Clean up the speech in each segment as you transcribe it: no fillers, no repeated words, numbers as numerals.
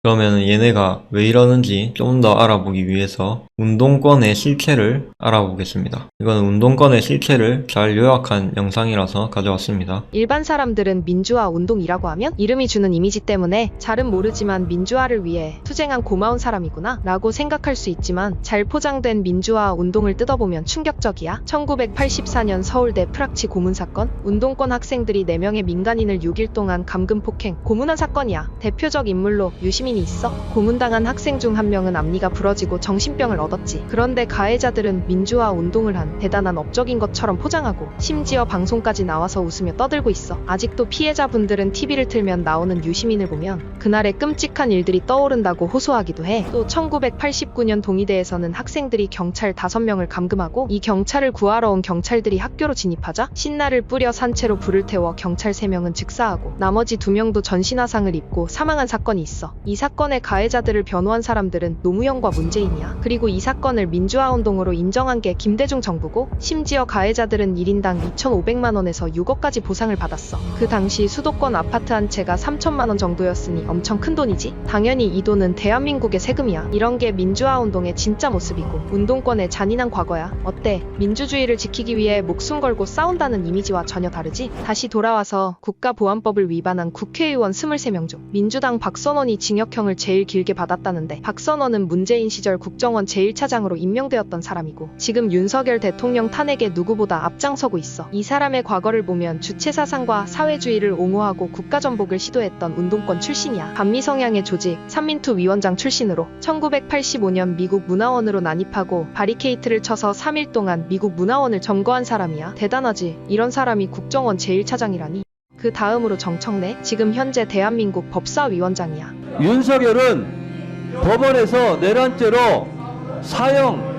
그러면 얘네가 왜 이러는지 좀 더 알아보기 위해서 운동권의 실체를 알아보겠습니다. 이건 운동권의 실체를 잘 요약한 영상이라서 가져왔습니다. 일반 사람들은 민주화 운동이라고 하면 이름이 주는 이미지 때문에 잘은 모르지만 민주화를 위해 투쟁한 고마운 사람이구나 라고 생각할 수 있지만 잘 포장된 민주화 운동을 뜯어보면 충격적이야. 1984년 서울대 프락치 고문 사건, 운동권 학생들이 4명의 민간인을 6일 동안 감금 폭행, 고문한 사건이야. 대표적 인물로 유시민이 있어. 고문당한 학생 중 한 명은 앞니가 부러지고 정신병을 얻었지. 그런데 가해자들은 민주화 운동을 한 대단한 업적인 것처럼 포장하고 심지어 방송까지 나와서 웃으며 떠들고 있어. 아직도 피해자분들은 TV를 틀면 나오는 유시민을 보면 그날의 끔찍한 일들이 떠오른다고 호소하기도 해. 또 1989년 동의대에서는 학생들이 경찰 5명을 감금하고 이 경찰을 구하러 온 경찰들이 학교로 진입하자 신나를 뿌려 산채로 불을 태워 경찰 3명은 즉사하고 나머지 2명도 전신화상을 입고 사망한 사건이 있어. 이 사건의 가해자들을 변호한 사람들은 노무현과 문재인이야. 그리고 이 사건을 민주화운동으로 인정한 게 김대중 정부고 심지어 가해자들은 1인당 2,500만원에서 6억까지 보상을 받았어. 그 당시 수도권 아파트 한 채가 3천만원 정도였으니 엄청 큰 돈이지. 당연히 이 돈은 대한민국의 세금이야. 이런 게 민주화운동의 진짜 모습이고 운동권의 잔인한 과거야. 어때? 민주주의를 지키기 위해 목숨 걸고 싸운다는 이미지와 전혀 다르지? 다시 돌아와서 국가보안법을 위반한 국회의원 23명 중 민주당 박선원이 징역형을 제일 길게 받았다는데 박선원은 문재인 시절 국정원 제1차장으로 임명되었던 사람이고 지금 윤석열 대통령 탄핵에 누구보다 앞장서고 있어. 이 사람의 과거를 보면 주체사상과 사회주의를 옹호하고 국가전복을 시도했던 운동권 출신이야. 반미 성향의 조직 삼민투 위원장 출신으로 1985년 미국 문화원으로 난입하고 바리케이트를 쳐서 3일 동안 미국 문화원을 점거한 사람이야. 대단하지? 이런 사람이 국정원 제1차장이라니. 그 다음으로 정청래, 지금 현재 대한민국 법사위원장이야. 윤석열은 법원에서 내란죄로 사형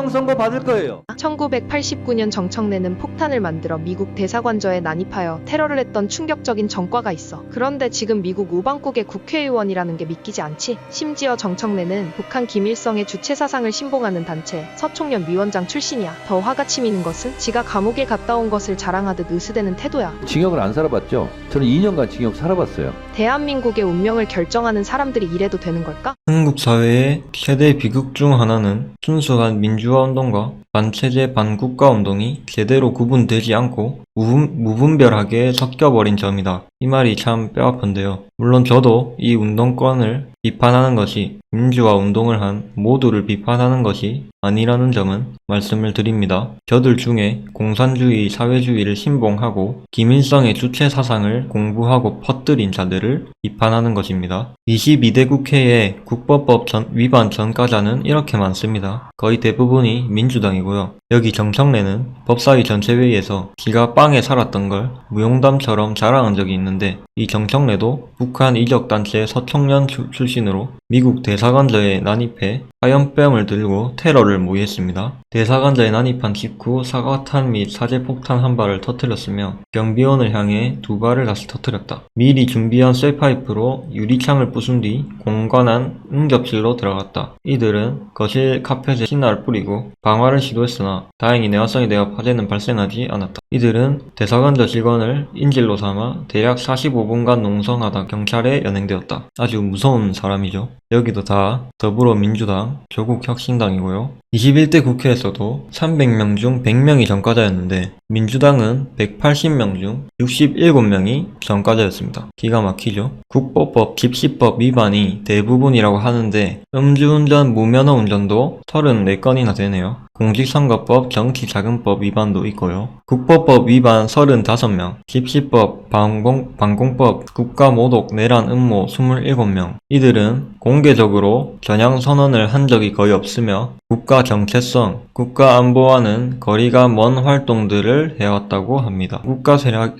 선고 받을 거예요. 1989년 정청래는 폭탄을 만들어 미국 대사관저에 난입하여 테러를 했던 충격적인 전과가 있어. 그런데 지금 미국 우방국의 국회의원이라는 게 믿기지 않지? 심지어 정청래는 북한 김일성의 주체사상을 신봉하는 단체 서총련 위원장 출신이야. 더 화가 치미는 것은 지가 감옥에 갔다 온 것을 자랑하듯 으스대는 태도야. 징역을 안 살아봤죠? 저는 2년간 징역 살아봤어요. 대한민국의 운명을 결정하는 사람들이 이래도 되는 걸까? 한국 사회의 최대 비극 중 하나는 순수한 민주화 운동과 반체제 반국가 운동이 제대로 구분되지 않고 무분별하게 섞여버린 점이다. 이 말이 참 뼈아픈데요. 물론 저도 이 운동권을 비판하는 것이 민주화 운동을 한 모두를 비판하는 것이 아니라는 점은 말씀을 드립니다. 저들 중에 공산주의, 사회주의를 신봉하고 김일성의 주체 사상을 공부하고 퍼뜨린 자들을 비판하는 것입니다. 22대 국회에 국법법 위반 전과자는 이렇게 많습니다. 거의 대부분이 민주당이고요. 여기 정청래는 법사위 전체회의에서 지가 빵에 살았던 걸 무용담처럼 자랑한 적이 있는데 이 정청래도 북한 이적단체 서총련 출신으로 미국 대사관저에 난입해 화염병을 들고 테러를 모의했습니다. 대사관저에 난입한 직후 사과탄 및 사제폭탄 한 발을 터뜨렸으며 경비원을 향해 2발을 다시 터뜨렸다. 미리 준비한 쇠파이프로 유리창을 부순 뒤 공간한 응접실로 들어갔다. 이들은 거실 카펫에 신나를 뿌리고 방화를 시도했으나 다행히 내화성에 대하 화재는 발생하지 않았다. 이들은 대사관저 직원을 인질로 삼아 대략 45분간 농성하다 경찰에 연행되었다. 아주 무서운 사람이죠. 여기도 다 더불어민주당, 조국혁신당이고요. 21대 국회에서도 300명 중 100명이 전과자였는데 민주당은 180명 중 67명이 전과자였습니다. 기가 막히죠. 국보법, 집시법 위반이 대부분이라고 하는데 음주운전, 무면허 운전도 34건이나 되네요. 공직선거법, 정치자금법 위반도 있고요. 국보법 위반 35명, 집시법, 방공법, 국가모독, 내란 음모 27명. 이들은 공개적으로 전향선언을 한 적이 거의 없으며 국가 정체성, 국가 안보와는 거리가 먼 활동들을 해왔다고 합니다.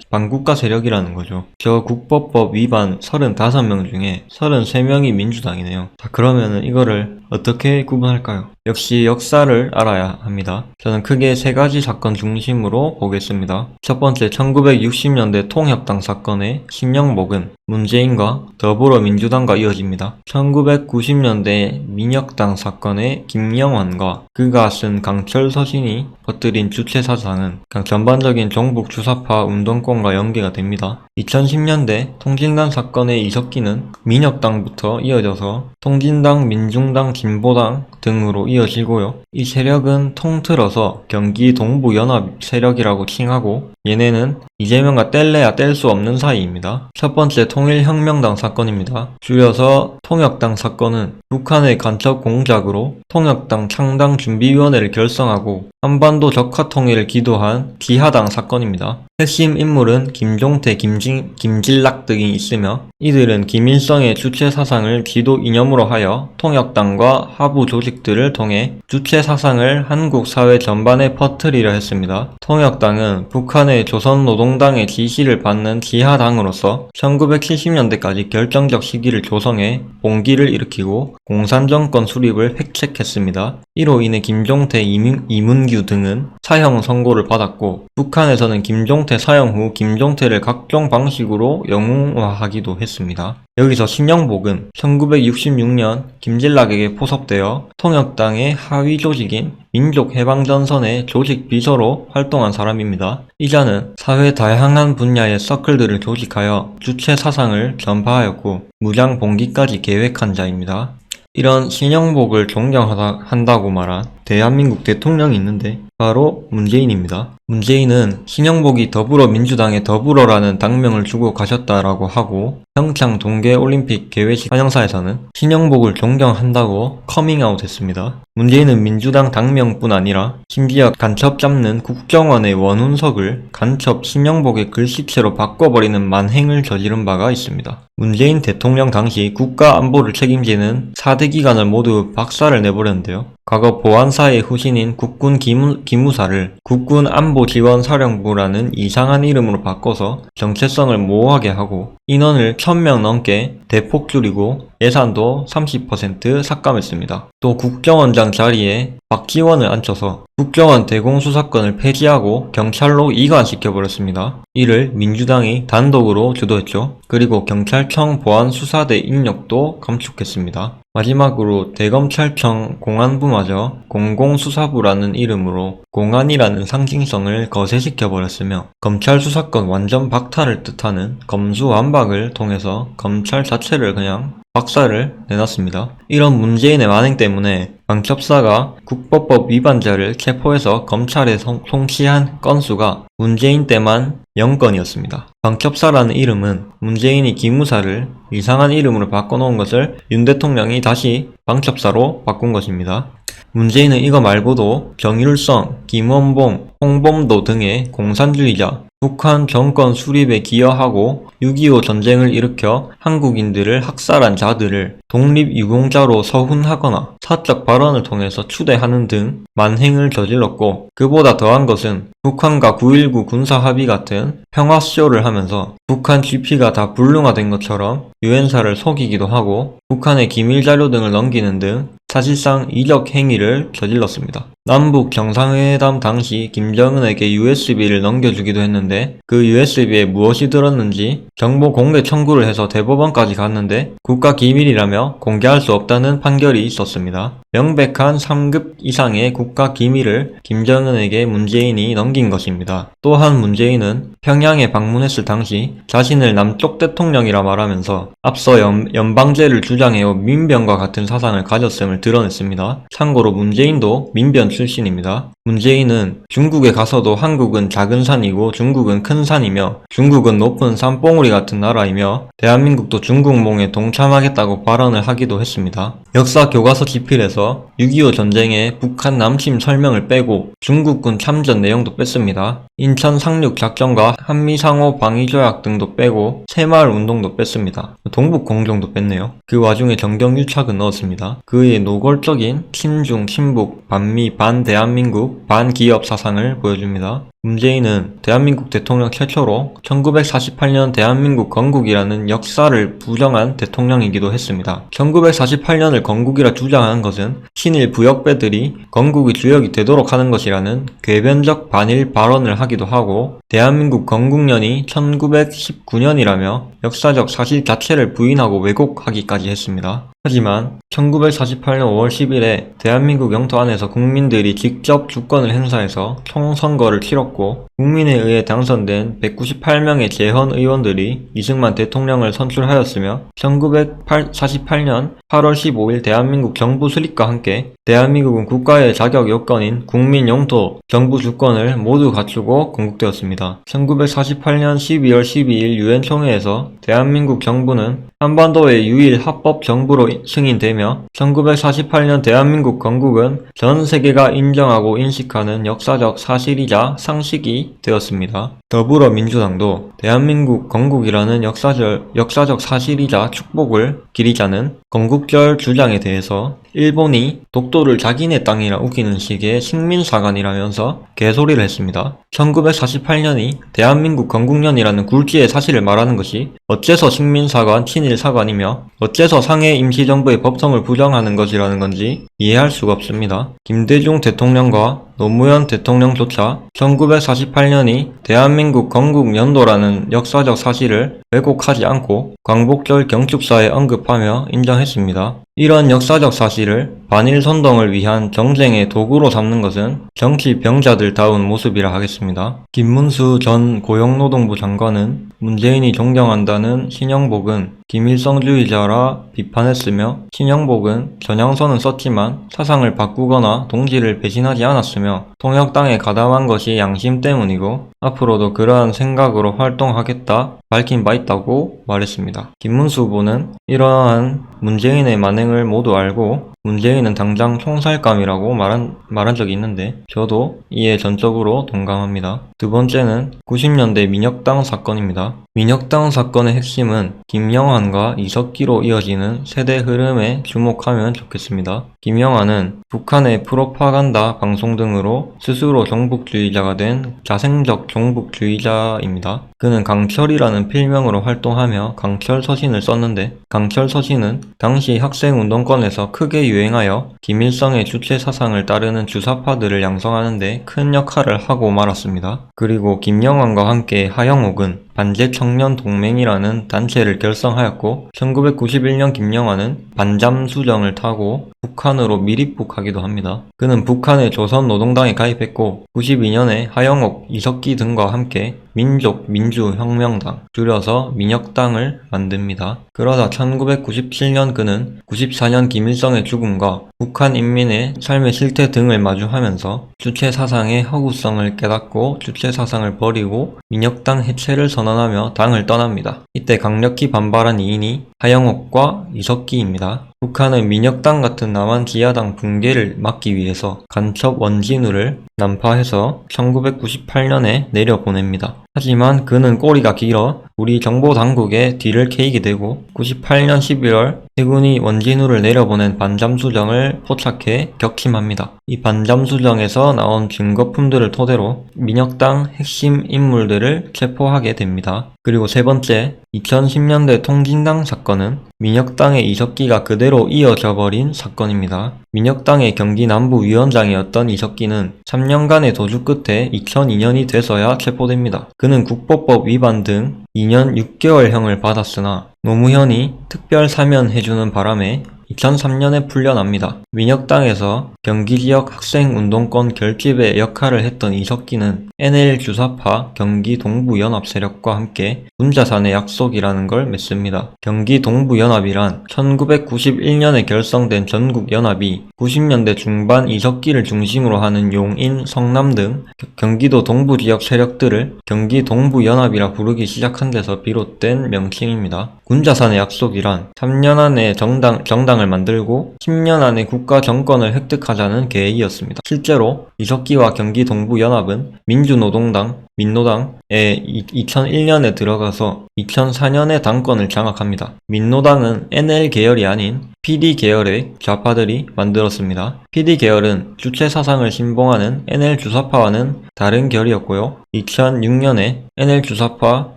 반국가 세력이라는 거죠. 저 국보법 위반 35명 중에 33명이 민주당이네요. 자, 그러면은 이거를 어떻게 구분할까요? 역시 역사를 알아야 합니다. 저는 크게 3가지 사건 중심으로 보겠습니다. 첫 번째, 1960년대 통합당 사건의 신영목은 문재인과 더불어민주당과 이어집니다. 1990년대 민혁당 사건의 김영환 이상한과 그가 쓴 강철 서신이 퍼뜨린 주체 사상은 그냥 전반적인 종북 주사파 운동권과 연계가 됩니다. 2010년대 통진당 사건의 이석기는 민혁당부터 이어져서 통진당, 민중당, 진보당 등으로 이어지고요. 이 세력은 통틀어서 경기 동부연합 세력이라고 칭하고 얘네는 이재명과 뗄래야 뗄 수 없는 사이입니다. 첫 번째 통일혁명당 사건입니다. 줄여서 통혁당 사건은 북한의 간첩 공작으로 통혁당 창당준비위원회를 결성하고 한반도 적화 통일을 기도한 기하당 사건입니다. 핵심 인물은 김종태, 김진락 등이 있으며 이들은 김일성의 주체 사상을 지도 이념으로 하여 통역당과 하부 조직들을 통해 주체 사상을 한국 사회 전반에 퍼뜨리려 했습니다. 통역당은 북한의 조선노동당의 지시를 받는 지하당으로서 1970년대까지 결정적 시기를 조성해 봉기를 일으키고 공산정권 수립을 획책했습니다. 이로 인해 김종태, 이문규 등은 사형 선고를 받았고 북한에서는 김종태 사형 후 김종태를 각종 방식으로 영웅화하기도 했습니다. 여기서 신영복은 1966년 김진락에게 포섭되어 통역당의 하위 조직인 민족해방전선의 조직 비서로 활동한 사람입니다. 이자는 사회 다양한 분야의 서클들을 조직하여 주체 사상을 전파하였고 무장 봉기까지 계획한 자입니다. 이런 신영복을 존경한다고 말한 대한민국 대통령이 있는데 바로 문재인입니다. 문재인은 신영복이 더불어민주당의 더불어라는 당명을 주고 가셨다라고 하고 평창 동계올림픽 개회식 환영사에서는 신영복을 존경한다고 커밍아웃 했습니다. 문재인은 민주당 당명뿐 아니라 심지어 간첩 잡는 국정원의 원훈석을 간첩 신영복의 글씨체로 바꿔버리는 만행을 저지른 바가 있습니다. 문재인 대통령 당시 국가안보를 책임지는 4대 기관을 모두 박살을 내버렸는데요. 과거 보안사의 후신인 국군 기무사를 국군안보지원사령부라는 이상한 이름으로 바꿔서 정체성을 모호하게 하고 인원을 1000명 넘게 대폭 줄이고 예산도 30% 삭감했습니다. 또 국정원장 자리에 박지원을 앉혀서 국정원 대공수사권을 폐지하고 경찰로 이관시켜버렸습니다. 이를 민주당이 단독으로 주도했죠. 그리고 경찰청 보안수사대 인력도 감축했습니다. 마지막으로 대검찰청 공안부마저 공공수사부라는 이름으로 공안이라는 상징성을 거세시켜버렸으며 검찰 수사권 완전 박탈을 뜻하는 검수완박을 통해서 검찰 자체를 그냥 박살을 내놨습니다. 이런 문재인의 만행 때문에 방첩사가 국보법 위반자를 체포해서 검찰에 송치한 건수가 문재인 때만 0건이었습니다. 방첩사라는 이름은 문재인이 기무사를 이상한 이름으로 바꿔놓은 것을 윤 대통령이 다시 방첩사로 바꾼 것입니다. 문재인은 이거 말고도 정일성, 김원봉, 홍범도 등의 공산주의자, 북한 정권 수립에 기여하고 6.25 전쟁을 일으켜 한국인들을 학살한 자들을 독립유공자로 서훈하거나 사적 발언을 통해서 추대하는 등 만행을 저질렀고 그보다 더한 것은 북한과 9.19 군사합의 같은 평화쇼를 하면서 북한 GP가 다 불능화된 것처럼 유엔사를 속이기도 하고 북한의 기밀자료 등을 넘기는 등 사실상 이적 행위를 저질렀습니다. 남북 정상회담 당시 김정은에게 USB를 넘겨주기도 했는데 그 USB에 무엇이 들었는지 정보 공개 청구를 해서 대법원까지 갔는데 국가기밀이라며 공개할 수 없다는 판결이 있었습니다. 명백한 3급 이상의 국가기밀을 김정은에게 문재인이 넘긴 것입니다. 또한 문재인은 평양에 방문했을 당시 자신을 남쪽 대통령이라 말하면서 앞서 연방제를 주장해온 민변과 같은 사상을 가졌음을 드러냈습니다. 참고로 문재인도 민변 출신입니다. 문재인은 중국에 가서도 한국은 작은 산이고 중국은 큰 산이며 중국은 높은 산봉우리 같은 나라이며 대한민국도 중국몽에 동참하겠다고 발언을 하기도 했습니다. 역사 교과서 지필에서 6.25 전쟁의 북한 남침 설명을 빼고 중국군 참전 내용도 뺐습니다. 인천 상륙 작전과 한미상호 방위조약 등도 빼고 새마을 운동도 뺐습니다. 동북 공정도 뺐네요. 그 와중에 정경유착은 넣었습니다. 그의 노골적인 친중, 친북, 반미, 반대한민국, 반기업 사상을 보여줍니다. 문재인은 대한민국 대통령 최초로 1948년 대한민국 건국이라는 역사를 부정한 대통령이기도 했습니다. 1948년을 건국이라 주장한 것은 친일 부역배들이 건국의 주역이 되도록 하는 것이라는 궤변적 반일 발언을 하기도 하고 대한민국 건국년이 1919년이라며 역사적 사실 자체를 부인하고 왜곡하기까지 했습니다. 하지만 1948년 5월 10일에 대한민국 영토 안에서 국민들이 직접 주권을 행사해서 총선거를 치렀고 국민에 의해 당선된 198명의 재헌 의원들이 이승만 대통령을 선출하였으며 1948년 8월 15일 대한민국 정부 수립과 함께 대한민국은 국가의 자격 요건인 국민 영토 정부 주권을 모두 갖추고 건국되었습니다. 1948년 12월 12일 유엔 총회에서 대한민국 정부는 한반도의 유일 합법 정부로 승인되며 1948년 대한민국 건국은 전 세계가 인정하고 인식하는 역사적 사실이자 상식이 되었습니다. 더불어민주당도 대한민국 건국이라는 역사적 사실이자 축복을 기리자는 건국절 주장에 대해서 일본이 독도를 자기네 땅이라 우기는 식의 식민사관이라면서 개소리를 했습니다. 1948년이 대한민국 건국년이라는 굴지의 사실을 말하는 것이 어째서 식민사관, 친일사관이며 어째서 상해 임시정부의 법성을 부정하는 것이라는 건지 이해할 수가 없습니다. 김대중 대통령과 노무현 대통령조차 1948년이 대한민국 건국연도라는 역사적 사실을 왜곡하지 않고 광복절 경축사에 언급하며 인정했습니다. 이런 역사적 사실을 반일 선동을 위한 정쟁의 도구로 삼는 것은 정치 병자들다운 모습이라 하겠습니다. 김문수 전 고용노동부 장관은 문재인이 존경한다는 신영복은 김일성주의자라 비판했으며 신영복은 전향서는 썼지만 사상을 바꾸거나 동지를 배신하지 않았으며 통역당에 가담한 것이 양심 때문이고 앞으로도 그러한 생각으로 활동하겠다 밝힌 바 있다고 말했습니다. 김문수 후보는 이러한 문재인의 만행을 모두 알고 문재인은 당장 총살감이라고 말한 적이 있는데 저도 이에 전적으로 동감합니다. 두 번째는 90년대 민혁당 사건입니다. 민혁당 사건의 핵심은 김영환과 이석기로 이어지는 세대 흐름에 주목하면 좋겠습니다. 김영환은 북한의 프로파간다 방송 등으로 스스로 종북주의자가 된 자생적 종북주의자입니다. 그는 강철이라는 필명으로 활동하며 강철서신을 썼는데 강철서신은 당시 학생운동권에서 크게 유행하여 김일성의 주체 사상을 따르는 주사파들을 양성하는데 큰 역할을 하고 말았습니다. 그리고 김영환과 함께 하영옥은 반제청년동맹이라는 단체를 결성하였고 1991년 김영환은 반잠수정을 타고 북한으로 미립북하기도 합니다. 그는 북한의 조선노동당에 가입했고 92년에 하영옥, 이석기 등과 함께 민족민주혁명당, 줄여서 민혁당을 만듭니다. 그러다 1997년 그는 94년 김일성의 죽음과 북한 인민의 삶의 실태 등을 마주하면서 주체사상의 허구성을 깨닫고 주체사상을 버리고 민혁당 해체를 선언하며 당을 떠납니다. 이때 강력히 반발한 이인이 하영옥과 이석기입니다. 북한은 민혁당 같은 남한 지하당 붕괴를 막기 위해서 간첩 원진우를 난파해서 1998년에 내려보냅니다. 하지만 그는 꼬리가 길어 우리 정보당국의 뒤를 캐이게 되고 98년 11월 해군이 원진우를 내려보낸 반잠수정을 포착해 격침합니다. 이 반잠수정에서 나온 증거품들을 토대로 민혁당 핵심 인물들을 체포하게 됩니다. 그리고 세 번째, 2010년대 통진당 사건은 민혁당의 이석기가 그대로 이어져 버린 사건입니다. 민혁당의 경기 남부위원장이었던 이석기는 3년간의 도주 끝에 2002년이 돼서야 체포됩니다. 그는 국보법 위반 등 2년 6개월형을 받았으나 노무현이 특별 사면해주는 바람에 2003년에 풀려납니다. 민혁당에서 경기지역 학생운동권 결집의 역할을 했던 이석기는 NL 주사파 경기 동부연합 세력과 함께 군자산의 약속이라는 걸 맺습니다. 경기 동부연합이란 1991년에 결성된 전국연합이 90년대 중반 이석기를 중심으로 하는 용인, 성남 등 경기도 동부지역 세력들을 경기 동부연합이라 부르기 시작한 데서 비롯된 명칭입니다. 군자산의 약속이란 3년 안에 정당을 만들고 10년 안에 국가 정권을 획득하자는 계획이었습니다. 실제로 이석기와 경기 동부연합은 민주노동당, 민노당에 2001년에 들어가서 2004년에 당권을 장악합니다. 민노당은 NL 계열이 아닌 PD 계열의 좌파들이 만들었습니다. PD 계열은 주체 사상을 신봉하는 NL 주사파와는 다른 결이었고요. 2006년에 NL 주사파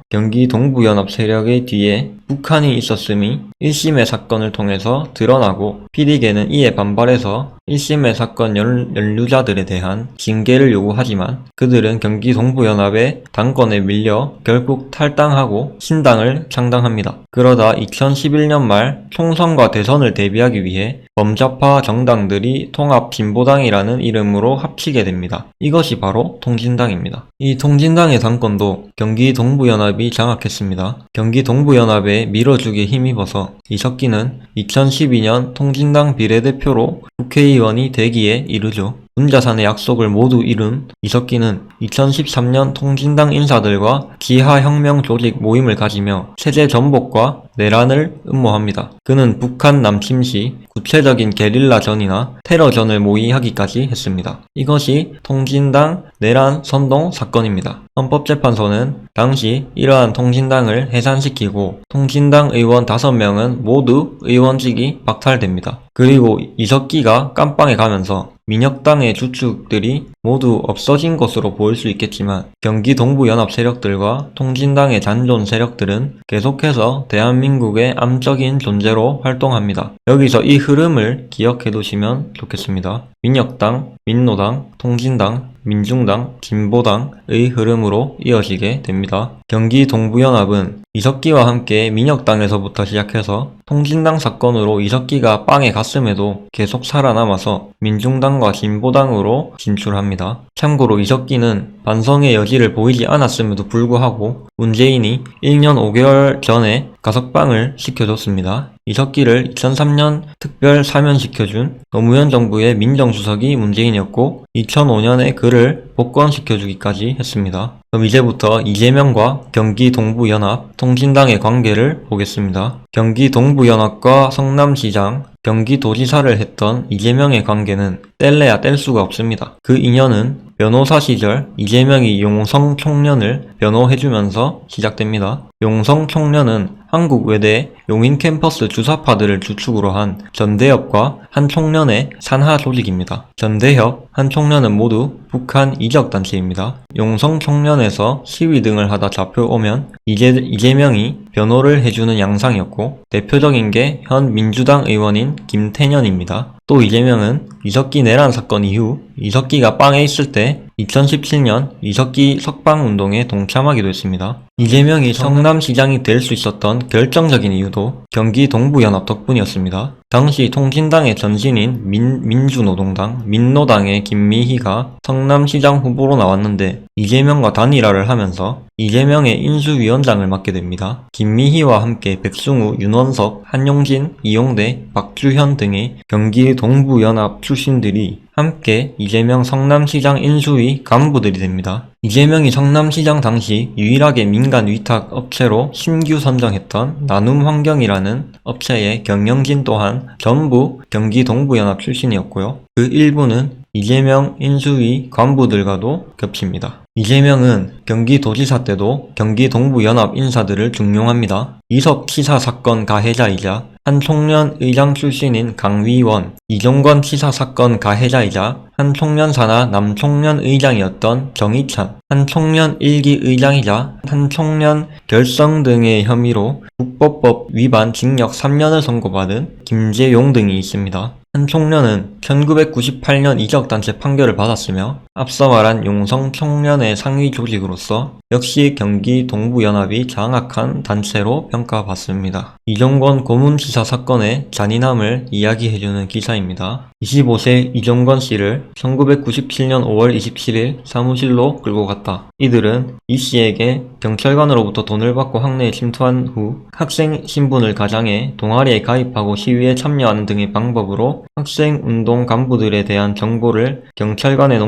경기 동부연합 세력의 뒤에 북한이 있었음이 1심의 사건을 통해서 드러나고 PD계는 이에 반발해서 1심의 사건 연루자들에 대한 징계를 요구하지만 그들은 경기 동부연합의 당권에 밀려 결국 탈당하고 신당을 창당합니다. 그러다 2011년 말 총선과 대선을 대비하기 위해 범좌파 정당들이 통합진보당이라는 이름으로 합치게 됩니다. 이것이 바로 통진당입니다. 이 통진당의 당권도 경기 동부연합이 장악했습니다. 경기 동부연합에 밀어주기에 힘입어서 이석기는 2012년 통진당 비례대표로 국회의원이 되기에 이르죠. 문자산의 약속을 모두 이룬 이석기는 2013년 통진당 인사들과 기하혁명 조직 모임을 가지며 체제 전복과 내란을 음모합니다. 그는 북한 남침 시 구체적인 게릴라전이나 테러전을 모의하기까지 했습니다. 이것이 통진당 내란 선동 사건입니다. 헌법재판소는 당시 이러한 통진당을 해산시키고 통진당 의원 5명은 모두 의원직이 박탈됩니다. 그리고 이석기가 깜빵에 가면서 민혁당의 주축들이 모두 없어진 것으로 보일 수 있겠지만 경기 동부연합 세력들과 통진당의 잔존 세력들은 계속해서 대한민국의 암적인 존재로 활동합니다. 여기서 이 흐름을 기억해 두시면 좋겠습니다. 민혁당, 민노당, 통진당, 민중당, 진보당의 흐름으로 이어지게 됩니다. 경기 동부연합은 이석기와 함께 민혁당에서부터 시작해서 통진당 사건으로 이석기가 빵에 갔음에도 계속 살아남아서 민중당과 진보당으로 진출합니다. 참고로 이석기는 반성의 여지를 보이지 않았음에도 불구하고 문재인이 1년 5개월 전에 가석방을 시켜줬습니다. 이석기를 2003년 특별 사면시켜준 노무현 정부의 민정수석이 문재인이었고 2005년에 그를 복권시켜주기까지 했습니다. 그럼 이제부터 이재명과 경기 동부연합, 통진당의 관계를 보겠습니다. 경기 동부연합과 성남시장, 경기도지사를 했던 이재명의 관계는 뗄래야 뗄 수가 없습니다. 그 인연은 변호사 시절 이재명이 용성 총련을 변호해주면서 시작됩니다. 용성 총련은 한국 외대 용인 캠퍼스 주사파들을 주축으로 한 전대협과 한 총련의 산하 조직입니다. 전대협, 한 총련은 모두 북한 이적단체입니다. 용성 총련에서 시위 등을 하다 잡혀오면 이재명이 변호를 해주는 양상이었고 대표적인 게 현 민주당 의원인 김태년입니다. 또 이재명은 이석기 내란 사건 이후 이석기가 빵에 있을 때 2017년 이석기 석방운동에 동참하기도 했습니다. 이재명이 성남시장이 될 수 있었던 결정적인 이유도 경기 동부연합 덕분이었습니다. 당시 통진당의 전신인 민주노동당, 민노당의 김미희가 성남시장 후보로 나왔는데 이재명과 단일화를 하면서 이재명의 인수위원장을 맡게 됩니다. 김미희와 함께 백승우, 윤원석, 한용진, 이용대, 박주현 등의 경기 동부연합 출신들이 함께 이재명 성남시장 인수위 간부들이 됩니다. 이재명이 성남시장 당시 유일하게 민간 위탁 업체로 신규 선정했던 나눔환경이라는 업체의 경영진 또한 전부 경기 동부연합 출신이었고요. 그 일부는 이재명 인수위 간부들과도 겹칩니다. 이재명은 경기도지사 때도 경기 동부연합 인사들을 중용합니다. 이석치사 사건 가해자이자 한 총련 의장 출신인 강위원, 이종건 치사 사건 가해자이자 한 총련 산하 남총련 의장이었던 정희찬, 한 총련 1기 의장이자 한 총련 결성 등의 혐의로 국법법 위반 징역 3년을 선고받은 김재용 등이 있습니다. 한 총련은 1998년 이적단체 판결을 받았으며 앞서 말한 용성 총련의 상위 조직으로서 역시 경기 동부연합이 장악한 단체로 평가받습니다. 이종건 고문치사 사건의 잔인함을 이야기해주는 기사입니다. 25세 이종건 씨를 1997년 5월 27일 사무실로 끌고 갔다. 이들은 이 씨에게 경찰관으로부터 돈을 받고 학내에 침투한 후 학생 신분을 가장해 동아리에 가입하고 시위에 참여하는 등의 방법으로 학생운동 간부들에 대한 정보를 경찰관에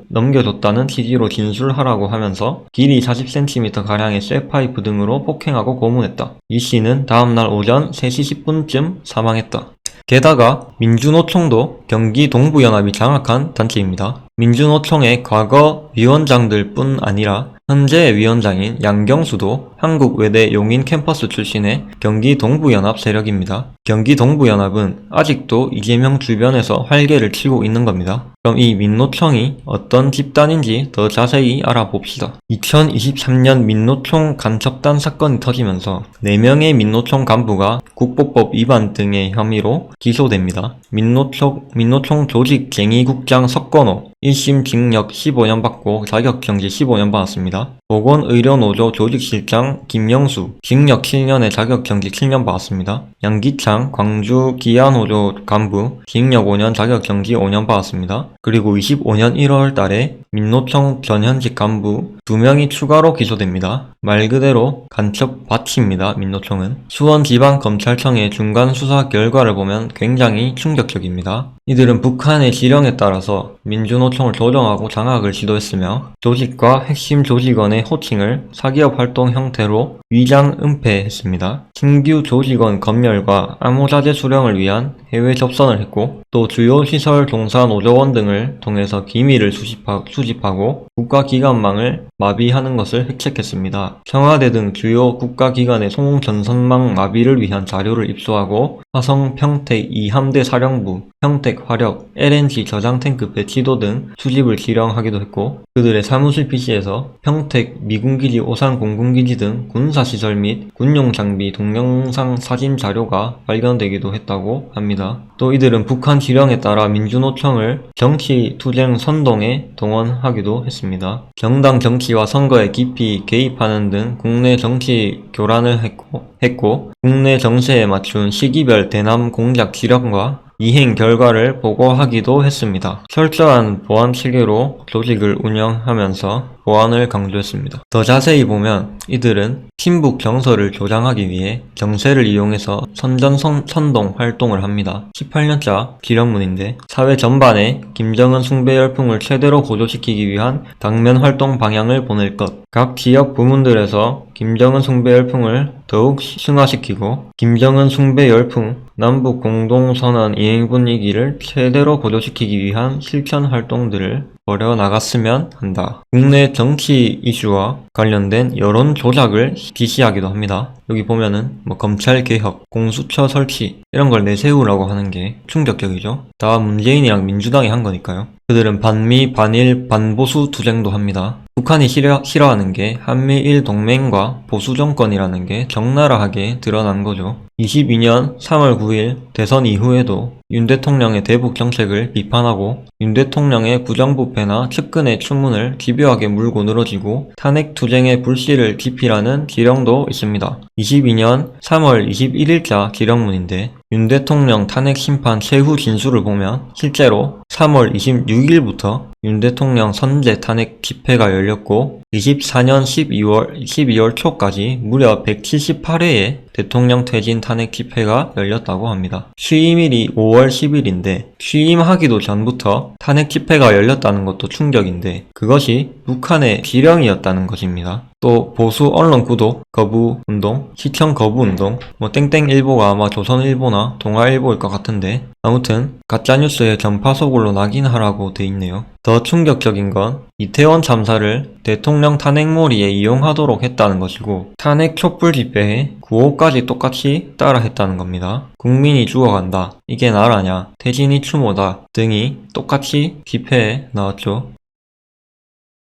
넘겨줬다는 취지로 진술하라고 하면서 길이 40cm가량의 쇠파이프 등으로 폭행하고 고문했다. 이 씨는 다음날 오전 3시 10분쯤 사망했다. 게다가 민주노총도 경기 동부연합이 장악한 단체입니다. 민주노총의 과거 위원장들 뿐 아니라 현재 위원장인 양경수도 한국외대 용인 캠퍼스 출신의 경기 동부연합 세력입니다. 경기 동부연합은 아직도 이재명 주변에서 활개를 치고 있는 겁니다. 그럼 이 민노총이 어떤 집단인지 더 자세히 알아봅시다. 2023년 민노총 간첩단 사건이 터지면서 4명의 민노총 간부가 국보법 위반 등의 혐의로 기소됩니다. 민노총 조직쟁의국장 석건호 1심 징역 15년 받고 자격정지 15년 받았습니다. 보건의료노조 조직실장 김영수 징역 7년에 자격정지 7년 받았습니다. 양기창 광주 기아노조 간부 징역 5년 자격정지 5년 받았습니다. 그리고 25년 1월 달에 민노총 전현직 간부 2명이 추가로 기소됩니다. 말 그대로 간첩 바치입니다. 민노총은. 수원지방검찰청의 중간 수사 결과를 보면 굉장히 충격적입니다. 이들은 북한의 지령에 따라서 민주노총을 조정하고 장악을 시도했으며 조직과 핵심 조직원의 호칭을 사기업 활동 형태로 위장 은폐했습니다. 신규 조직원 검열과 암호자재 수령을 위한 해외 접선을 했고 또 주요 시설 종사 노조원 등을 통해서 기밀을 수집하고 국가기관망을 마비하는 것을 획책했습니다. 청와대 등 주요 국가기관의 송전선망 마비를 위한 자료를 입수하고 화성 평택 2함대 사령부, 평택 화력, LNG 저장탱크 배치도 등 수집을 지령하기도 했고 그들의 사무실 PC에서 평택 미군기지 오산 공군기지 등 군사시설 및 군용 장비 동영상 사진 자료가 발견되기도 했다고 합니다. 또 이들은 북한 지령에 따라 민주노총을 정치투쟁 선동에 동원하기도 했습니다. 정당 정치와 선거에 깊이 개입하는 등 국내 정치 교란을 했고 국내 정세에 맞춘 시기별 대남 공작 지령과 이행 결과를 보고하기도 했습니다. 철저한 보안 체계로 조직을 운영하면서 보안을 강조했습니다. 더 자세히 보면 이들은 친북 정서를 조장하기 위해 정세를 이용해서 선동 활동을 합니다. 18년차 기령문인데 사회 전반에 김정은 숭배 열풍을 최대로 고조시키기 위한 당면 활동 방향을 보낼 것, 각 지역 부문들에서 김정은 숭배 열풍을 더욱 승화시키고 김정은 숭배 열풍 남북 공동선언 이행 분위기를 최대로 고조시키기 위한 실천 활동들을 벌여나갔으면 한다. 국내 정치 이슈와 관련된 여론 조작을 지시하기도 합니다. 여기 보면은 검찰 개혁, 공수처 설치 이런 걸 내세우라고 하는 게 충격적이죠. 다 문재인이랑 민주당이 한 거니까요. 그들은 반미, 반일, 반보수 투쟁도 합니다. 북한이 싫어하는 게 한미일 동맹과 보수 정권이라는 게 적나라하게 드러난 거죠. 22년 3월 9일 대선 이후에도 윤 대통령의 대북 정책을 비판하고 윤 대통령의 부정부패나 측근의 추문을 집요하게 물고 늘어지고 탄핵 투쟁의 불씨를 지피라는 지령도 있습니다. 22년 3월 21일자 지령문인데 윤 대통령 탄핵 심판 최후 진술을 보면 실제로 3월 26일부터 윤 대통령 선제 탄핵 집회가 열렸고 24년 12월 초까지 무려 178회의 대통령 퇴진 탄핵 집회가 열렸다고 합니다. 취임일이 5월 10일인데 취임하기도 전부터 탄핵 집회가 열렸다는 것도 충격인데 그것이 북한의 지령이었다는 것입니다. 또 보수 언론 구독 거부 운동, 시청 거부 운동, 땡땡일보가 아마 조선일보나 동아일보일 것 같은데 아무튼 가짜뉴스의 전파소굴로 낙인하라고 돼 있네요. 더 충격적인 건 이태원 참사를 대통령 탄핵몰이에 이용하도록 했다는 것이고 탄핵 촛불 집회에 구호까지 똑같이 따라 했다는 겁니다. 국민이 죽어간다, 이게 나라냐, 태진이 추모다 등이 똑같이 집회에 나왔죠.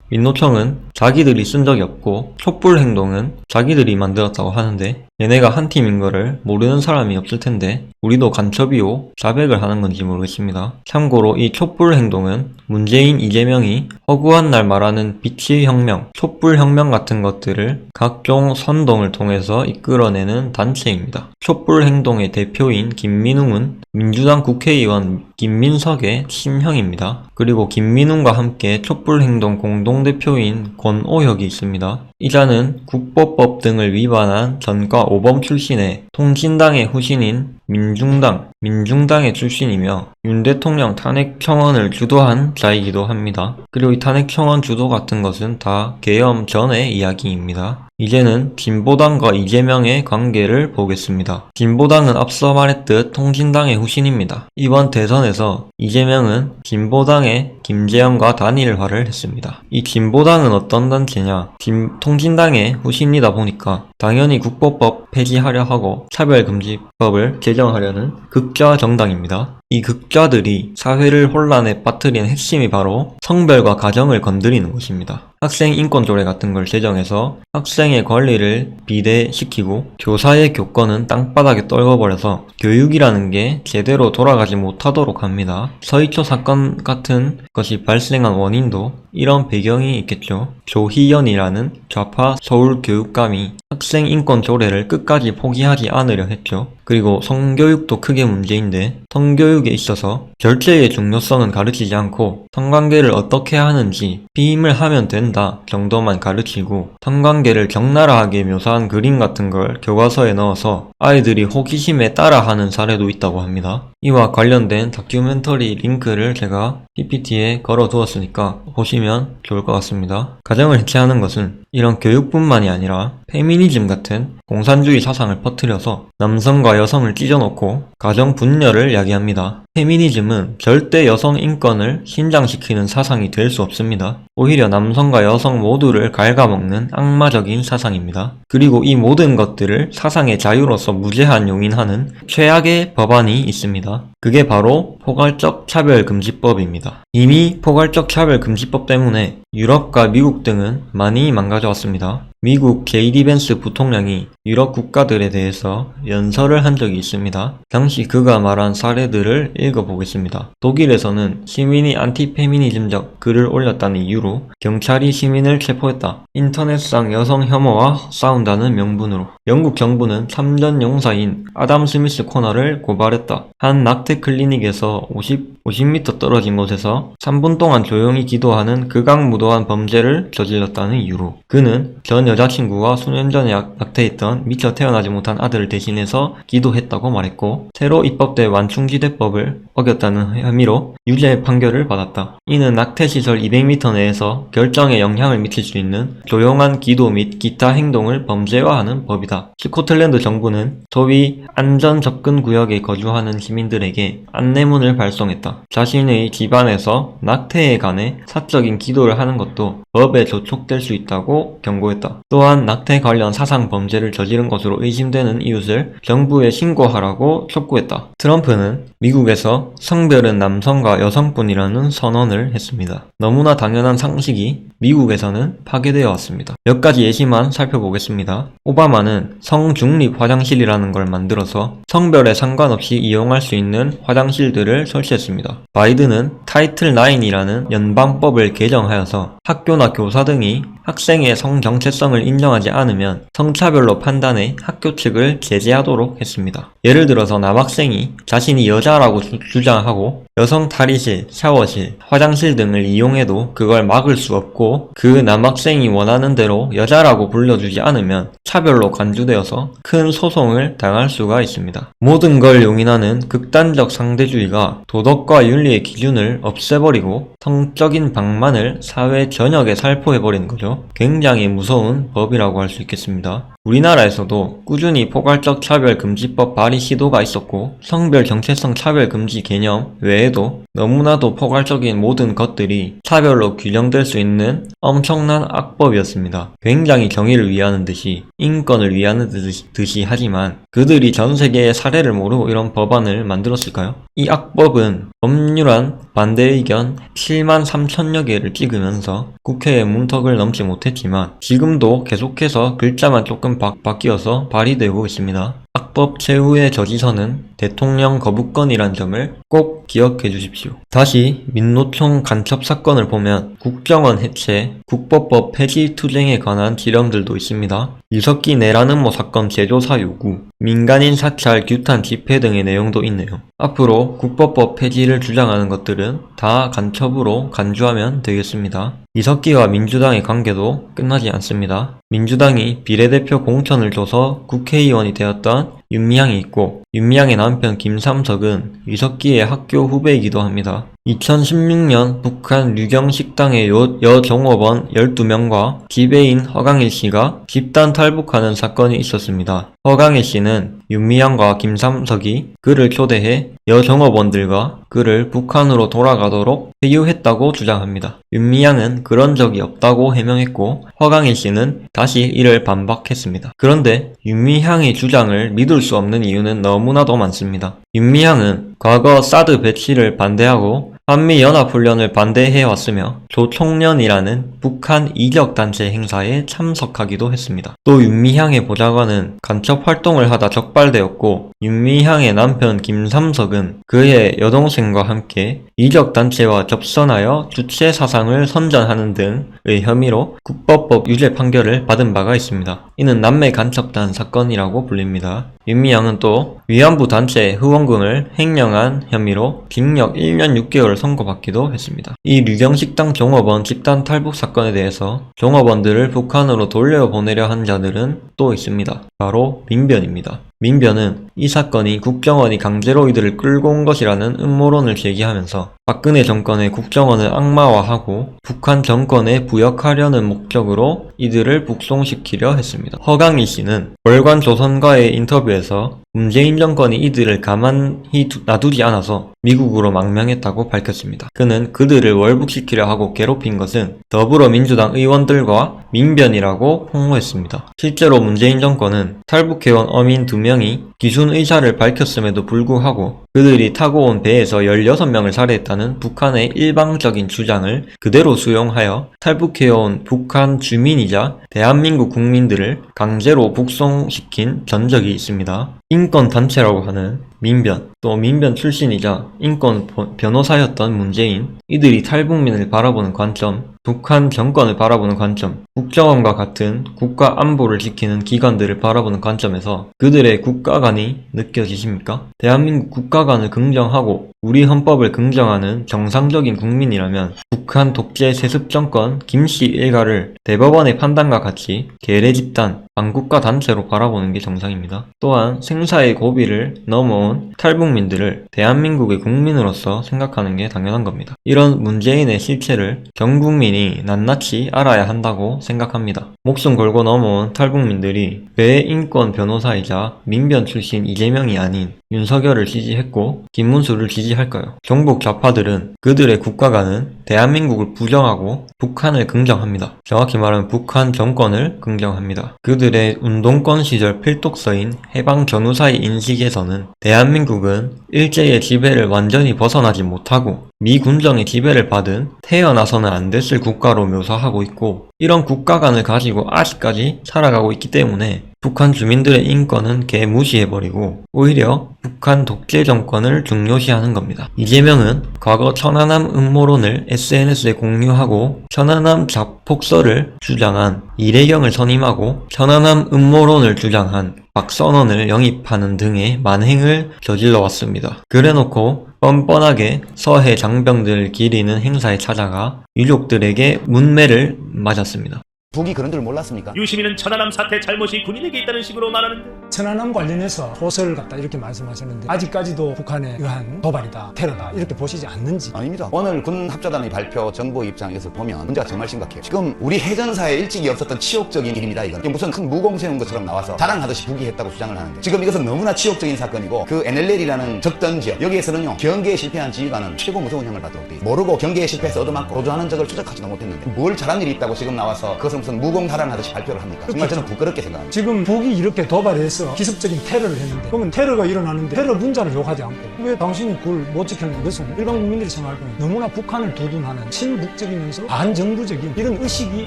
민노총은 자기들이 쓴 적이 없고 촛불 행동은 자기들이 만들었다고 하는데 얘네가 한 팀인 거를 모르는 사람이 없을 텐데 우리도 간첩이요 자백을 하는 건지 모르겠습니다. 참고로 이 촛불 행동은 문재인, 이재명이 허구한 날 말하는 빛의 혁명, 촛불 혁명 같은 것들을 각종 선동을 통해서 이끌어내는 단체입니다. 촛불 행동의 대표인 김민웅은 민주당 국회의원 김민석의 친형입니다. 그리고 김민웅과 함께 촛불 행동 공동대표인 권오혁이 있습니다. 이자는 국보법 등을 위반한 전과 오범 출신의 통신당의 후신인 민중당의 출신이며 윤 대통령 탄핵 청원을 주도한 자이기도 합니다. 그리고 이 탄핵 청원 주도 같은 것은 다 계엄 전의 이야기입니다. 이제는 진보당과 이재명의 관계를 보겠습니다. 진보당은 앞서 말했듯 통진당의 후신입니다. 이번 대선에서 이재명은 진보당의 김재현과 단일화를 했습니다. 이 진보당은 어떤 단체냐? 통진당의 후신이다 보니까 당연히 국보법 폐지하려 하고 차별금지법을 제정하려는 극좌 정당입니다. 이 극좌들이 사회를 혼란에 빠뜨리는 핵심이 바로 성별과 가정을 건드리는 것입니다. 학생 인권조례 같은 걸 제정해서 학생의 권리를 비대시키고 교사의 교권은 땅바닥에 떨궈버려서 교육이라는 게 제대로 돌아가지 못하도록 합니다. 서희초 사건 같은 것이 발생한 원인도 이런 배경이 있겠죠. 조희연이라는 좌파 서울교육감이 학생 인권 조례를 끝까지 포기하지 않으려 했죠. 그리고 성교육도 크게 문제인데 성교육에 있어서 절제의 중요성은 가르치지 않고 성관계를 어떻게 하는지 피임을 하면 된다 정도만 가르치고 성관계를 적나라하게 묘사한 그림 같은 걸 교과서에 넣어서 아이들이 호기심에 따라하는 사례도 있다고 합니다. 이와 관련된 다큐멘터리 링크를 제가 PPT에 걸어 두었으니까 보시면 좋을 것 같습니다. 가정을 해체하는 것은 이런 교육뿐만이 아니라 페미니즘 같은 공산주의 사상을 퍼뜨려서 남성과 여성을 찢어놓고 가정 분열을 야기합니다. 페미니즘은 절대 여성 인권을 신장시키는 사상이 될 수 없습니다. 오히려 남성과 여성 모두를 갉아먹는 악마적인 사상입니다. 그리고 이 모든 것들을 사상의 자유로서 무제한 용인하는 최악의 법안이 있습니다. 그게 바로 포괄적 차별금지법입니다. 이미 포괄적 차별금지법 때문에 유럽과 미국 등은 많이 망가져왔습니다. 미국 제이디 벤스 부통령이 유럽 국가들에 대해서 연설을 한 적이 있습니다. 당시 그가 말한 사례들을 읽어보겠습니다. 독일에서는 시민이 안티페미니즘적 글을 올렸다는 이유로 경찰이 시민을 체포했다. 인터넷상 여성 혐오와 싸운다는 명분으로. 영국 정부는 참전 용사인 아담 스미스 코너를 고발했다. 한 낙태 클리닉에서 50m 떨어진 곳에서 3분 동안 조용히 기도하는 극악무도한 범죄를 저질렀다는 이유로. 그는 전 여자친구와 수년 전에 낙태했던 미처 태어나지 못한 아들을 대신해서 기도했다고 말했고, 새로 입법된 완충지대법을 어겼다는 혐의로 유죄 판결을 받았다. 이는 낙태시설 200m 내에서 결정에 영향을 미칠 수 있는 조용한 기도 및 기타 행동을 범죄화하는 법이다. 스코틀랜드 정부는 소위 안전 접근 구역에 거주하는 시민들에게 안내문을 발송했다. 자신의 집안에서 낙태에 관해 사적인 기도를 하는 것도 법에 저촉될 수 있다고 경고했다. 또한 낙태 관련 사상 범죄를 저지른 것으로 의심되는 이웃을 정부에 신고하라고 촉구했다. 트럼프는 미국에서 성별은 남성과 여성뿐이라는 선언을 했습니다. 너무나 당연한 상식이 미국에서는 파괴되어 왔습니다. 몇 가지 예시만 살펴보겠습니다. 오바마는 성중립 화장실이라는 걸 만들어서 성별에 상관없이 이용할 수 있는 화장실들을 설치했습니다. 바이든은 타이틀 9이라는 연방법을 개정하여서 학교나 교사 등이 학생의 성 정체성을 인정하지 않으면 성차별로 판단해 학교 측을 제재하도록 했습니다. 예를 들어서 남학생이 자신이 여자라고 주장하고 여성 탈의실, 샤워실, 화장실 등을 이용해도 그걸 막을 수 없고, 그 남학생이 원하는 대로 여자라고 불러주지 않으면 차별로 간주되어서 큰 소송을 당할 수가 있습니다. 모든 걸 용인하는 극단적 상대주의가 도덕과 윤리의 기준을 없애버리고 성적인 방만을 사회 전역에 살포해버리는 거죠. 굉장히 무서운 법이라고 할 수 있겠습니다. 우리나라에서도 꾸준히 포괄적 차별금지법 발의 시도가 있었고, 성별 정체성 차별금지 개념 외에도 너무나도 포괄적인 모든 것들이 차별로 규정될 수 있는 엄청난 악법이었습니다. 굉장히 정의를 위하는 듯이, 인권을 위하는 듯이 하지만 그들이 전 세계의 사례를 모르고 이런 법안을 만들었을까요? 이 악법은 법률안 반대 의견 7만 3천여 개를 찍으면서 국회의 문턱을 넘지 못했지만 지금도 계속해서 글자만 조금 바뀌어서 발의되고 있습니다. 악법 최후의 저지선은 대통령 거부권이란 점을 꼭 기억해 주십시오. 다시 민노총 간첩 사건을 보면 국정원 해체, 국보법 폐지 투쟁에 관한 지령들도 있습니다. 유석기 내라는모 사건 재조사 요구, 민간인 사찰 규탄 집회 등의 내용도 있네요. 앞으로 국보법 폐지를 주장하는 것들은 다 간첩으로 간주하면 되겠습니다. 이석기와 민주당의 관계도 끝나지 않습니다. 민주당이 비례대표 공천을 줘서 국회의원이 되었던 윤미향이 있고 윤미향의 남편 김삼석은 이석기의 학교 후배이기도 합니다. 2016년 북한 류경 식당의 여종업원 12명과 지배인 허강일 씨가 집단 탈북하는 사건이 있었습니다. 허강일 씨는 윤미향과 김삼석이 그를 초대해 여종업원들과 그를 북한으로 돌아가도록 회유했다고 주장합니다. 윤미향은 그런 적이 없다고 해명했고 허강일 씨는 다시 이를 반박했습니다. 그런데 윤미향의 주장을 믿을 수 없는 이유는 너무나도 많습니다. 윤미향은 과거 사드 배치를 반대하고 한미연합훈련을 반대해왔으며 조총련이라는 북한 이적단체 행사에 참석하기도 했습니다. 또 윤미향의 보좌관은 간첩활동을 하다 적발되었고 윤미향의 남편 김삼석은 그의 여동생과 함께 이적단체와 접선하여 주체 사상을 선전하는 등의 혐의로 국법법 유죄 판결을 받은 바가 있습니다. 이는 남매 간첩단 사건이라고 불립니다. 윤미향은 또 위안부 단체 후원금을 횡령한 혐의로 징역 1년 6개월을 선고받기도 했습니다. 이 류경식당 종업원 집단 탈북 사건에 대해서 종업원들을 북한으로 돌려보내려 한 자들은 또 있습니다. 바로 민변입니다. 민변은 이 사건이 국정원이 강제로 이들을 끌고 온 것이라는 음모론을 제기하면서 박근혜 정권의 국정원을 악마화하고 북한 정권에 부역하려는 목적으로 이들을 북송시키려 했습니다. 허강일 씨는 월간조선과의 인터뷰에서 문재인 정권이 이들을 가만히 놔두지 않아서 미국으로 망명했다고 밝혔습니다. 그는 그들을 월북시키려 하고 괴롭힌 것은 더불어민주당 의원들과 민변이라고 홍보했습니다. 실제로 문재인 정권은 탈북해온 어민 2명이 기순 의사를 밝혔음에도 불구하고 그들이 타고 온 배에서 16명을 살해했다는 북한의 일방적인 주장을 그대로 수용하여 탈북해온 북한 주민이자 대한민국 국민들을 강제로 북송시킨 전적이 있습니다. 인권단체라고 하는 민변, 또 민변 출신이자 인권 변호사였던 문재인, 이들이 탈북민을 바라보는 관점, 북한 정권을 바라보는 관점, 국정원과 같은 국가 안보를 지키는 기관들을 바라보는 관점에서 그들의 국가관이 느껴지십니까? 대한민국 국가관을 긍정하고 우리 헌법을 긍정하는 정상적인 국민이라면 북한 독재 세습 정권 김씨 일가를 대법원의 판단과 같이 계례 집단, 반국가 단체로 바라보는 게 정상입니다. 또한 생사의 고비를 넘어온 탈북민들을 대한민국의 국민으로서 생각하는 게 당연한 겁니다. 이런 문재인의 실체를 전 국민이 낱낱이 알아야 한다고 생각합니다. 목숨 걸고 넘어온 탈북민들이 왜 인권 변호사이자 민변 출신 이재명이 아닌 윤석열을 지지했고 김문수를 지지할까요? 경북 좌파들은 그들의 국가관은 대한민국을 부정하고 북한을 긍정합니다. 정확히 말하면 북한 정권을 긍정합니다. 그들의 운동권 시절 필독서인 해방전후사의 인식에서는 대한민국은 일제의 지배를 완전히 벗어나지 못하고 미군정의 지배를 받은 태어나서는 안 됐을 국가로 묘사하고 있고 이런 국가관을 가지고 아직까지 살아가고 있기 때문에 북한 주민들의 인권은 개무시해버리고 오히려 북한 독재 정권을 중요시하는 겁니다. 이재명은 과거 천안함 음모론을 SNS에 공유하고 천안함 자폭설을 주장한 이래경을 선임하고 천안함 음모론을 주장한 박선원을 영입하는 등의 만행을 저질러 왔습니다. 그래놓고 뻔뻔하게 서해 장병들을 기리는 행사에 찾아가 유족들에게 문매를 맞았습니다. 북이 그런 줄 몰랐습니까? 유시민은 천안함 사태 잘못이 군인에게 있다는 식으로 말하는데 천안함 관련해서 호설 같다 이렇게 말씀하셨는데 아직까지도 북한에 의한 도발이다, 테러다 이렇게 보시지 않는지. 아닙니다. 오늘 군 합작단의 발표 정부 입장에서 보면 문제가 정말 심각해요. 지금 우리 해전사에 일찍이 없었던 치욕적인 일입니다. 이건 무슨 큰 무공 세운 것처럼 나와서 자랑하듯이 북이 했다고 주장을 하는데 지금 이것은 너무나 치욕적인 사건이고 그 NLL이라는 적던 지역 여기에서는요 경계에 실패한 지휘관은 최고 무서운 형을 받도록 돼 있어요. 모르고 경계에 실패해서 얻어맞고 도주하는 적을 추적하지도 못했는데 뭘 잘한 일이 있다고 지금 나와서 그것은 무슨 무공사랑하듯이 발표를 합니까? 정말 저는 부끄럽게 생각합니다. 지금 북이 이렇게 도발해서 기습적인 테러를 했는데 그러면 테러가 일어나는데 테러 분자를 욕하지 않고 왜 당신이 그걸 못 지켰는 것은 일반 국민들이 생각할 때는 너무나 북한을 두둔하는 친북적이면서 반정부적인 이런 의식이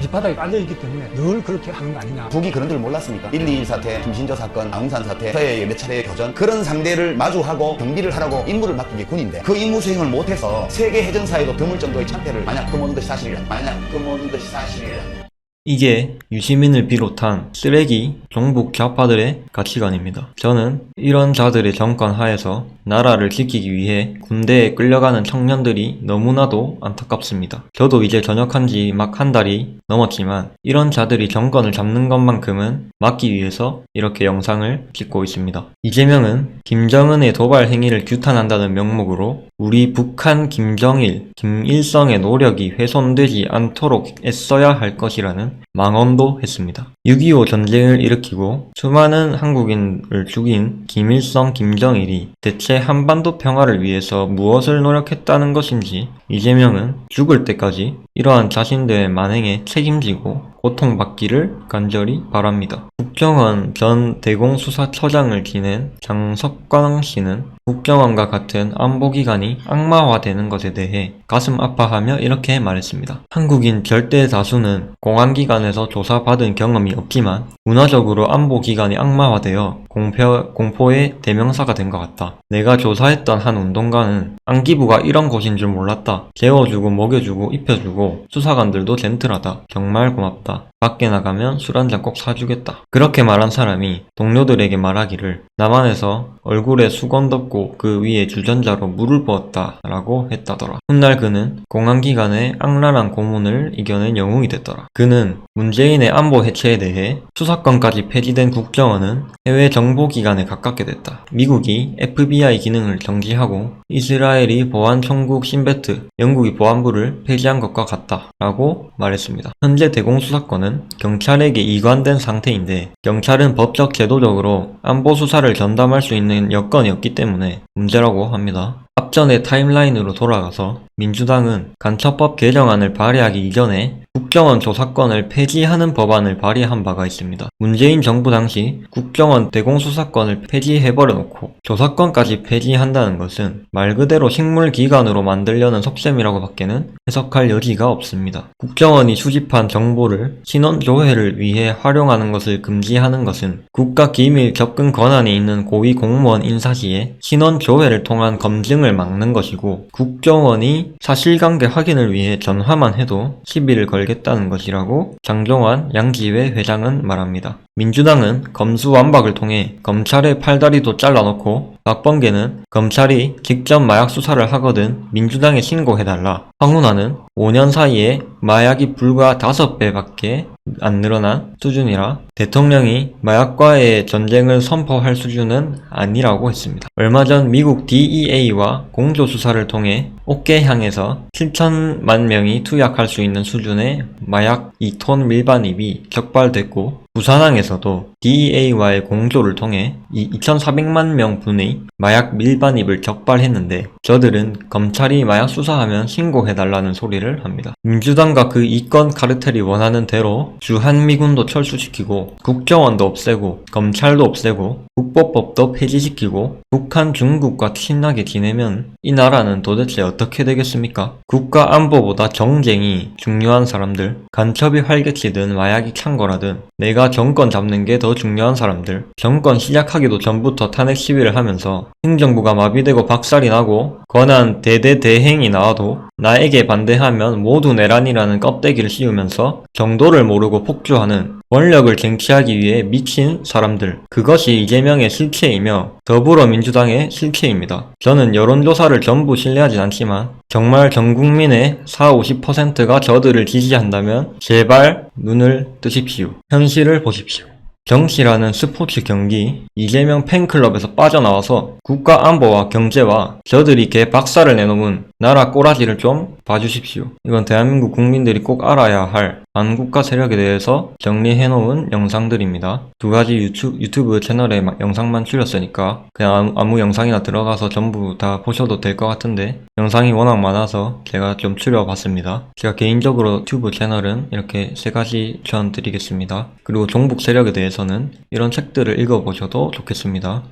밑바닥에 깔려있기 때문에 늘 그렇게 하는 거 아니냐. 북이 그런 줄 몰랐습니까? 1.21 사태, 김신조 사건, 아웅산 사태, 서해의 몇 차례의 교전 그런 상대를 마주하고 경비를 하라고 임무를 맡긴 게 군인데 그 임무 수행을 못해서 세계 해전사에도 드물 정도의 참패를 만약 금오는 것이 사실이라 이게 유시민을 비롯한 쓰레기 종북 좌파들의 가치관입니다. 저는 이런 자들의 정권 하에서 나라를 지키기 위해 군대에 끌려가는 청년들이 너무나도 안타깝습니다. 저도 이제 전역한 지 막 한 달이 넘었지만 이런 자들이 정권을 잡는 것만큼은 막기 위해서 이렇게 영상을 찍고 있습니다. 이재명은 김정은의 도발 행위를 규탄한다는 명목으로 우리 북한 김정일, 김일성의 노력이 훼손되지 않도록 애써야 할 것이라는 망언도 했습니다. 6.25 전쟁을 일으키고 수많은 한국인을 죽인 김일성, 김정일이 대체 한반도 평화를 위해서 무엇을 노력했다는 것인지 이재명은 죽을 때까지 이러한 자신들의 만행에 책임지고 고통받기를 간절히 바랍니다. 국정원 전 대공수사처장을 지낸 장석광 씨는 국정원과 같은 안보기관이 악마화되는 것에 대해 가슴 아파하며 이렇게 말했습니다. 한국인 절대 다수는 공안기관에서 조사받은 경험이 없지만 문화적으로 안보기관이 악마화되어 공포의 대명사가 된 것 같다. 내가 조사했던 한 운동가는 안기부가 이런 곳인 줄 몰랐다. 재워주고 먹여주고 입혀주고 수사관들도 젠틀하다. 정말 고맙다. 밖에 나가면 술 한잔 꼭 사주겠다. 그렇게 말한 사람이 동료들에게 말하기를 남한에서 얼굴에 수건 덮고 그 위에 주전자로 물을 부었다 라고 했다더라. 훗날 그는 공안기관의 악랄한 고문을 이겨낸 영웅이 됐더라. 그는 문재인의 안보 해체에 대해 수사권까지 폐지된 국정원은 해외 정보기관에 가깝게 됐다. 미국이 FBI 기능을 정지하고 이스라엘이 보안총국 신베트, 영국이 보안부를 폐지한 것과 같다 라고 말했습니다. 현재 대공수사권은 경찰에게 이관된 상태인데 경찰은 법적 제도적으로 안보 수사를 전담할 수 있는 여건이 없기 때문에 문제라고 합니다. 앞전의 타임라인으로 돌아가서 민주당은 간첩법 개정안을 발의하기 이전에 국정원 조사권을 폐지하는 법안을 발의한 바가 있습니다. 문재인 정부 당시 국정원 대공수사권을 폐지해버려놓고 조사권까지 폐지한다는 것은 말 그대로 식물기관으로 만들려는 속셈이라고 밖에는 해석할 여지가 없습니다. 국정원이 수집한 정보를 신원조회를 위해 활용하는 것을 금지하는 것은 국가기밀 접근 권한이 있는 고위 공무원 인사 시에 신원조회를 통한 검증을 막는 것이고 국정원이 사실관계 확인을 위해 전화만 해도 시비를 걸겠다는 것이라고 장종환 양지회 회장은 말합니다. 민주당은 검수완박을 통해 검찰의 팔다리도 잘라놓고 박범계는 검찰이 직접 마약 수사를 하거든 민주당에 신고해달라. 황운하는 5년 사이에 마약이 불과 5배밖에 안 늘어난 수준이라 대통령이 마약과의 전쟁을 선포할 수준은 아니라고 했습니다. 얼마 전 미국 DEA와 공조수사를 통해 옥계향에서 7천만 명이 투약할 수 있는 수준의 마약 2톤 밀반입이 적발됐고 부산항에서도 DEA와의 공조를 통해 2,400만 명 분의 마약 밀반입을 적발했는데 저들은 검찰이 마약 수사하면 신고해달라는 소리를 합니다. 민주당과 그 이권 카르텔이 원하는 대로 주한미군도 철수시키고 국정원도 없애고 검찰도 없애고 국보법도 폐지시키고 북한 중국과 친하게 지내면 이 나라는 도대체 어떻게 되겠습니까? 국가 안보보다 정쟁이 중요한 사람들, 간첩이 활개치든 마약이 창궐하든 내가 정권 잡는 게 더 중요한 사람들, 정권 시작하기도 전부터 탄핵 시위를 하면서 행정부가 마비되고 박살이 나고 권한 대대대행이 나와도 나에게 반대하면 모두 내란이라는 껍데기를 씌우면서 정도를 모르고 폭주하는 권력을 쟁취하기 위해 미친 사람들, 그것이 이재명의 실체이며 더불어민주당의 실체입니다. 저는 여론조사를 전부 신뢰하진 않지만 정말 전 국민의 40-50%가 저들을 지지한다면 제발 눈을 뜨십시오. 현실을 보십시오. 정치라는 스포츠 경기, 이재명 팬클럽에서 빠져나와서 국가 안보와 경제와 저들이 개 박살을 내놓은 나라 꼬라지를 좀 봐주십시오. 이건 대한민국 국민들이 꼭 알아야 할 반국가 세력에 대해서 정리해놓은 영상들입니다. 두 가지 유튜브 채널에 영상만 줄였으니까 그냥 아무 영상이나 들어가서 전부 다 보셔도 될 것 같은데 영상이 워낙 많아서 제가 좀 줄여봤습니다. 제가 개인적으로 유튜브 채널은 이렇게 3가지 추천드리겠습니다. 그리고 종북 세력에 대해서는 이런 책들을 읽어보셔도 좋겠습니다.